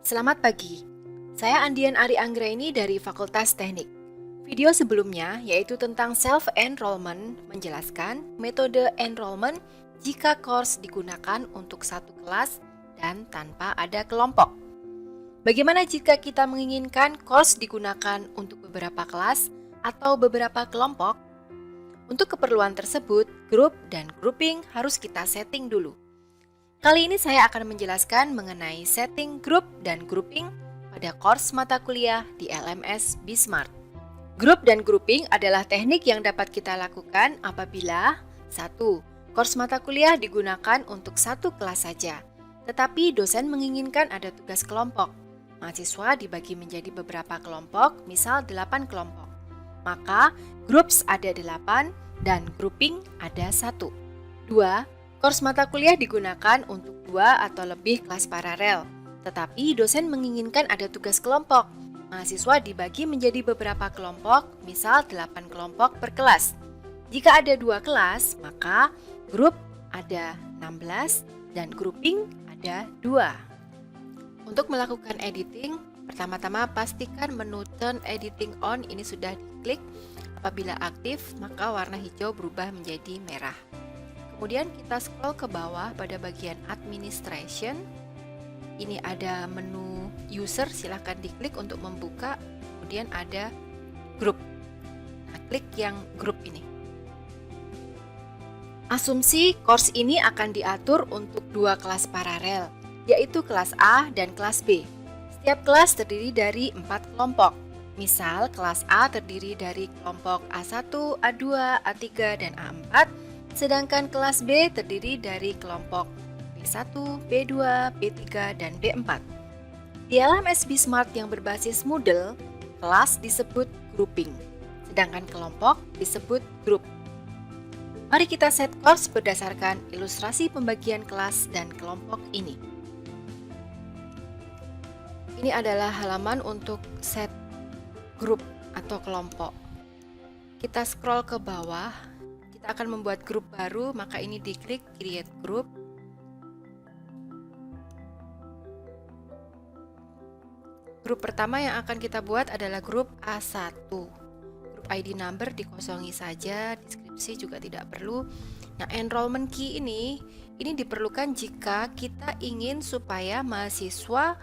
Selamat pagi, saya Andian Ari Anggraini dari Fakultas Teknik. Video sebelumnya yaitu tentang self-enrollment menjelaskan metode enrollment jika course digunakan untuk satu kelas dan tanpa ada kelompok. Bagaimana jika kita menginginkan course digunakan untuk beberapa kelas atau beberapa kelompok? Untuk keperluan tersebut, grup dan grouping harus kita setting dulu. Kali ini saya akan menjelaskan mengenai setting grup dan grouping pada course mata kuliah di LMS Bismart. Grup dan grouping adalah teknik yang dapat kita lakukan apabila 1. Course mata kuliah digunakan untuk satu kelas saja, tetapi dosen menginginkan ada tugas kelompok. Mahasiswa dibagi menjadi beberapa kelompok, misal 8 kelompok. Maka, groups ada 8 dan grouping ada 1. 2. Course mata kuliah digunakan untuk 2 atau lebih kelas paralel, tetapi dosen menginginkan ada tugas kelompok. Mahasiswa dibagi menjadi beberapa kelompok, misal 8 kelompok per kelas. Jika ada 2 kelas, maka grup ada 16 dan grouping ada 2. Untuk melakukan editing, pertama-tama pastikan menu Turn Editing On ini sudah diklik. Apabila aktif, maka warna hijau berubah menjadi merah. Kemudian kita scroll ke bawah pada bagian Administration. Ini ada menu User, silahkan diklik untuk membuka. Kemudian ada Group. Nah, klik yang Group ini. Asumsi course ini akan diatur untuk 2 kelas paralel, yaitu kelas A dan kelas B. Setiap kelas terdiri dari 4 kelompok. Misal, kelas A terdiri dari kelompok A1, A2, A3, dan A4, sedangkan kelas B terdiri dari kelompok B1, B2, B3, dan B4. Di LMS Bismart yang berbasis Moodle, kelas disebut grouping, sedangkan kelompok disebut group. Mari kita set course berdasarkan ilustrasi pembagian kelas dan kelompok ini. Ini adalah halaman untuk set grup atau kelompok. Kita scroll ke bawah, kita akan membuat grup baru, maka ini diklik Create Group. Grup pertama yang akan kita buat adalah grup A1. Grup ID number dikosongi saja, deskripsi juga tidak perlu. Nah, enrollment key ini diperlukan jika kita ingin supaya mahasiswa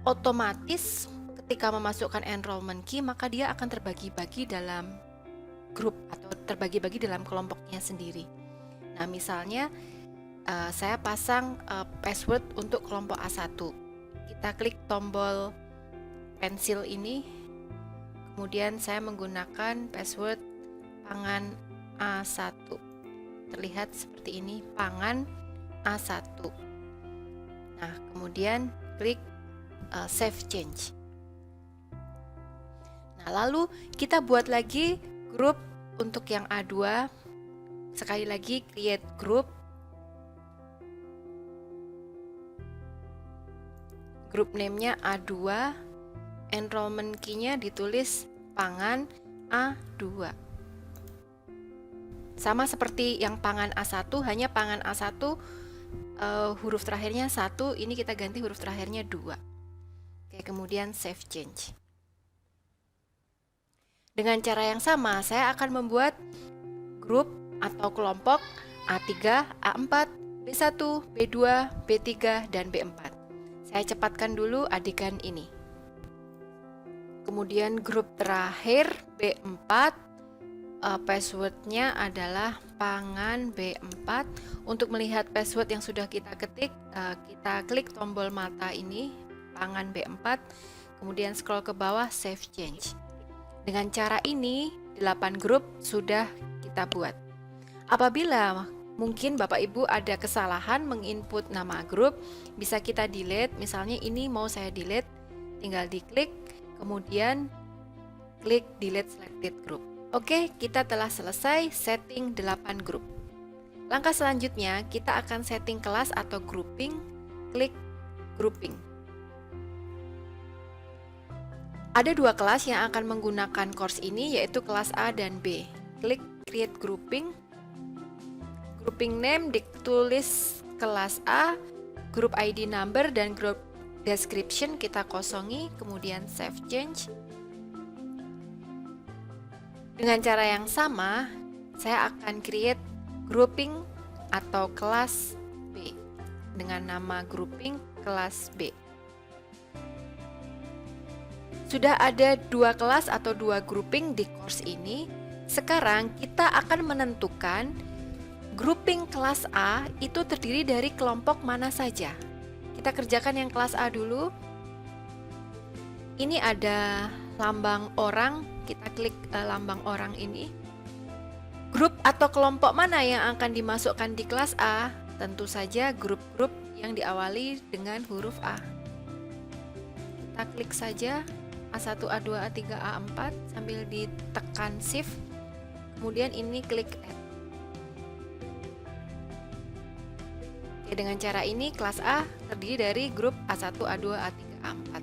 otomatis ketika memasukkan enrollment key, maka dia akan terbagi-bagi dalam grup atau terbagi-bagi dalam kelompoknya sendiri. Nah, misalnya saya pasang password untuk kelompok A1. Kita klik tombol pensil ini, kemudian saya menggunakan password pangan A1. Terlihat seperti ini, pangan A1. Nah, kemudian klik Save Change. Nah, lalu kita buat lagi grup untuk yang A2. Sekali lagi create group. Group name-nya A2. Enrollment key-nya ditulis pangan A2. Sama seperti yang pangan A1, hanya pangan A1 huruf terakhirnya 1, ini kita ganti huruf terakhirnya 2. Oke, kemudian save change. Dengan cara yang sama, saya akan membuat grup atau kelompok A3, A4, B1, B2, B3, dan B4. Saya cepatkan dulu adegan ini. Kemudian grup terakhir B4, passwordnya adalah pangan B4. Untuk melihat password yang sudah kita ketik, kita klik tombol mata ini, pangan B4, kemudian scroll ke bawah, save change. Dengan cara ini, 8 grup sudah kita buat. Apabila mungkin Bapak Ibu ada kesalahan menginput nama grup, bisa kita delete. Misalnya ini mau saya delete, tinggal diklik, kemudian klik delete selected group. Oke, kita telah selesai setting 8 grup. Langkah selanjutnya, kita akan setting kelas atau grouping. Klik grouping. Ada 2 kelas yang akan menggunakan course ini, yaitu kelas A dan B. Klik create grouping. Grouping name ditulis kelas A, group ID number dan group description kita kosongi, kemudian save change. Dengan cara yang sama, saya akan create grouping atau kelas B dengan nama grouping kelas B. Sudah ada 2 kelas atau 2 grouping di course ini. Sekarang kita akan menentukan grouping kelas A itu terdiri dari kelompok mana saja. Kita kerjakan yang kelas A dulu. Ini ada lambang orang, kita klik lambang orang ini. Grup atau kelompok mana yang akan dimasukkan di kelas A? Tentu saja grup-grup yang diawali dengan huruf A. Kita klik saja A1, A2, A3, A4 sambil ditekan shift. Kemudian ini klik add. Oke, dengan cara ini kelas A terdiri dari grup A1, A2, A3, A4.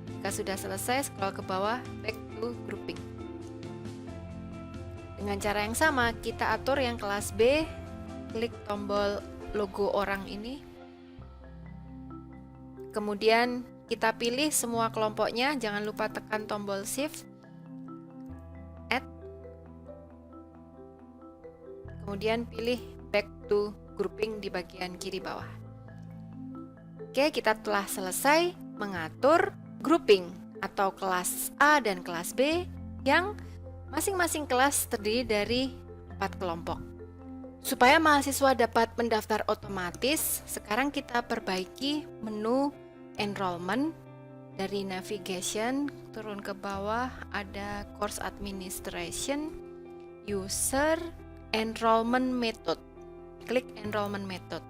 Jika sudah selesai, scroll ke bawah, back to grouping. Dengan cara yang sama, kita atur yang kelas B, klik tombol logo orang ini. Kemudian kita pilih semua kelompoknya, jangan lupa tekan tombol shift, add. Kemudian pilih back to grouping di bagian kiri bawah. Oke, kita telah selesai mengatur grouping atau kelas A dan kelas B yang masing-masing kelas terdiri dari 4 kelompok. Supaya mahasiswa dapat mendaftar otomatis, sekarang kita perbaiki menu enrollment. Dari navigation turun ke bawah ada course administration, user, enrollment method. Klik enrollment method.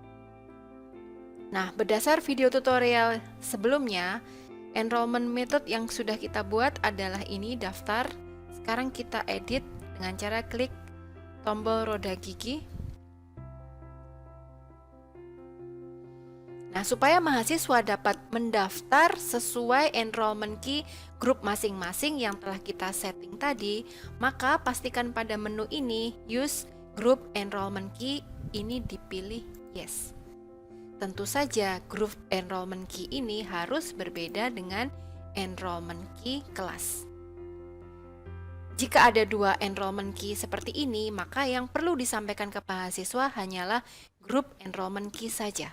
Nah, berdasar video tutorial sebelumnya, enrollment method yang sudah kita buat adalah ini, daftar. Sekarang kita edit dengan cara klik tombol roda gigi. Nah, supaya mahasiswa dapat mendaftar sesuai enrollment key grup masing-masing yang telah kita setting tadi, maka pastikan pada menu ini use group enrollment key ini dipilih yes. Tentu saja grup enrollment key ini harus berbeda dengan enrollment key kelas. Jika ada 2 enrollment key seperti ini, maka yang perlu disampaikan ke mahasiswa hanyalah grup enrollment key saja.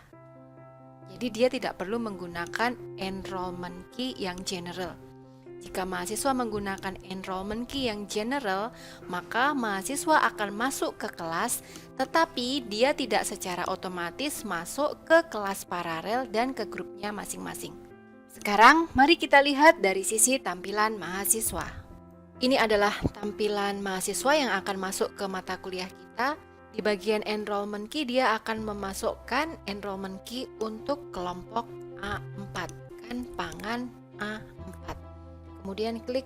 Jadi dia tidak perlu menggunakan enrollment key yang general. Jika mahasiswa menggunakan enrollment key yang general, maka mahasiswa akan masuk ke kelas, tetapi dia tidak secara otomatis masuk ke kelas paralel dan ke grupnya masing-masing. Sekarang, mari kita lihat dari sisi tampilan mahasiswa. Ini adalah tampilan mahasiswa yang akan masuk ke mata kuliah kita. Di bagian enrollment key, dia akan memasukkan enrollment key untuk kelompok A4, kan pangan A4. Kemudian klik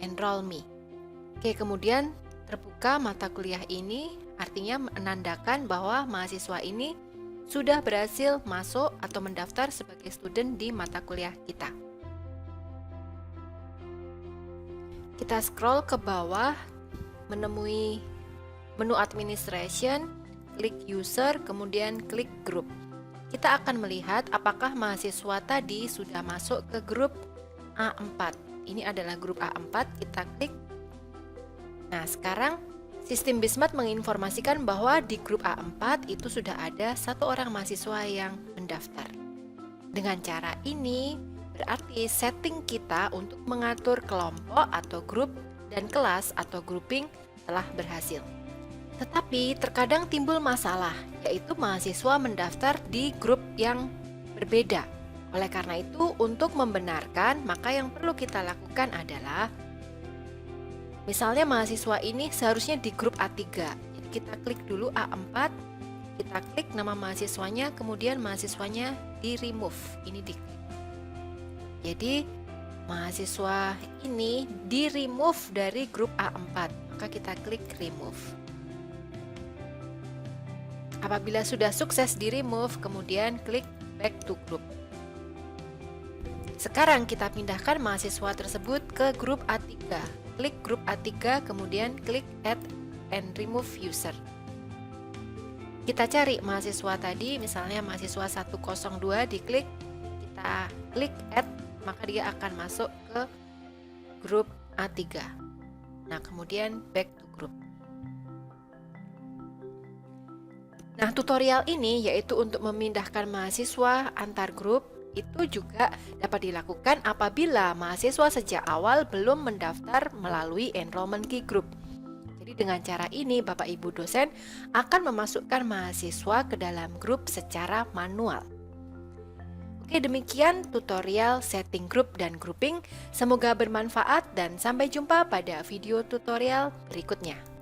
enroll me. Oke, kemudian terbuka mata kuliah ini, artinya menandakan bahwa mahasiswa ini sudah berhasil masuk atau mendaftar sebagai student di mata kuliah kita. Kita scroll ke bawah, menemui menu administration, klik user, kemudian klik group. Kita akan melihat apakah mahasiswa tadi sudah masuk ke grup A4. Ini adalah grup A4, kita klik. Nah, sekarang sistem Bismart menginformasikan bahwa di grup A4 itu sudah ada 1 orang mahasiswa yang mendaftar. Dengan cara ini, berarti setting kita untuk mengatur kelompok atau grup dan kelas atau grouping telah berhasil. Tetapi terkadang timbul masalah, yaitu mahasiswa mendaftar di grup yang berbeda. Oleh karena itu, untuk membenarkan, maka yang perlu kita lakukan adalah, misalnya mahasiswa ini seharusnya di grup A3. Jadi kita klik dulu A4, kita klik nama mahasiswanya, kemudian mahasiswanya di remove. Ini diklik. Jadi mahasiswa ini di remove dari grup A4, maka kita klik remove. Apabila sudah sukses di remove, kemudian klik back to group. Sekarang kita pindahkan mahasiswa tersebut ke grup A3. Klik grup A3, kemudian klik add and remove user. Kita cari mahasiswa tadi, misalnya mahasiswa 102, diklik, kita klik add, maka dia akan masuk ke grup A3. Nah, kemudian back to group. Nah, tutorial ini yaitu untuk memindahkan mahasiswa antar grup, itu juga dapat dilakukan apabila mahasiswa sejak awal belum mendaftar melalui enrollment key group. Jadi dengan cara ini Bapak Ibu dosen akan memasukkan mahasiswa ke dalam grup secara manual. Oke, demikian tutorial setting grup dan grouping. Semoga bermanfaat dan sampai jumpa pada video tutorial berikutnya.